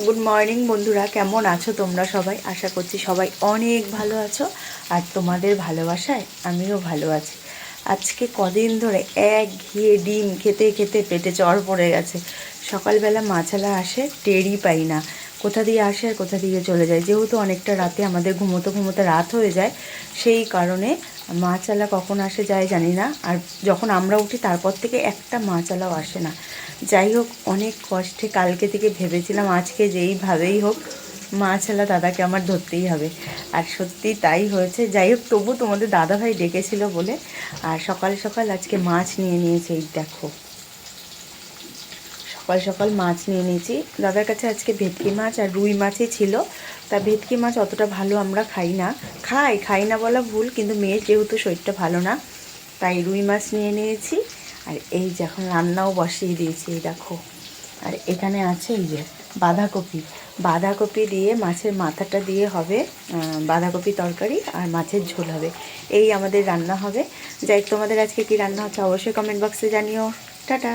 Good morning বন্ধুরা, কেমন আছো তোমরা সবাই? আশা করছি সবাই অনেক ভালো আছো। আর তোমাদের ভালোবাসায় আমিও ভালো আছি। আজকে কদিন ধরে ঘিয়ে ডিম খেতে খেতে পেটে জ্বর পড়ে গেছে। সকালবেলা মাছালা আসে, টেরই পাই না কোথা দিয়ে আসে আর কোথা দিয়ে চলে যায়। যেহেতু অনেকটা রাতে আমাদের ঘুমোতে ঘুমোতে রাত হয়ে যায়, সেই কারণে মাছালা কখন আসে যায় জানি না। আর যখন আমরা উঠি তারপর থেকে একটা মাছালাও আসে না। যাই হোক, অনেক কষ্টে কালকে থেকে ভেবেছিলাম আজকে যেইভাবেই হোক মাছালা দাদাকে আমার ধরতেই হবে। আর সত্যি তাই হয়েছে। যাই হোক, তবু তোমাদের দাদাভাই ডেকেছিল বলে আর সকাল সকাল আজকে মাছ নিয়ে নিয়েছে। এই দেখো, সকাল সকাল মাছ নিয়ে নিয়েছি। দাদার কাছে আজকে ভেটকি মাছ আর রুই মাছই ছিল। তা ভেটকি মাছ অতটা ভালো আমরা খাই না, খাই না বলা ভুল, কিন্তু মেয়ের যেহেতু শরীরটা ভালো না, তাই রুই মাছ নিয়ে নিয়েছি। আর এই যে এখন রান্নাও বসিয়ে দিয়েছি, এই দেখো। আর এখানে আছে এই যে বাঁধাকপি, বাঁধাকপি দিয়ে মাছের মাথাটা দিয়ে হবে বাঁধাকপি তরকারি, আর মাছের ঝোল হবে। এই আমাদের রান্না হবে। যাই, তোমাদের আজকে কি রান্না হচ্ছে অবশ্যই কমেন্ট বক্সে জানিও। টাটা।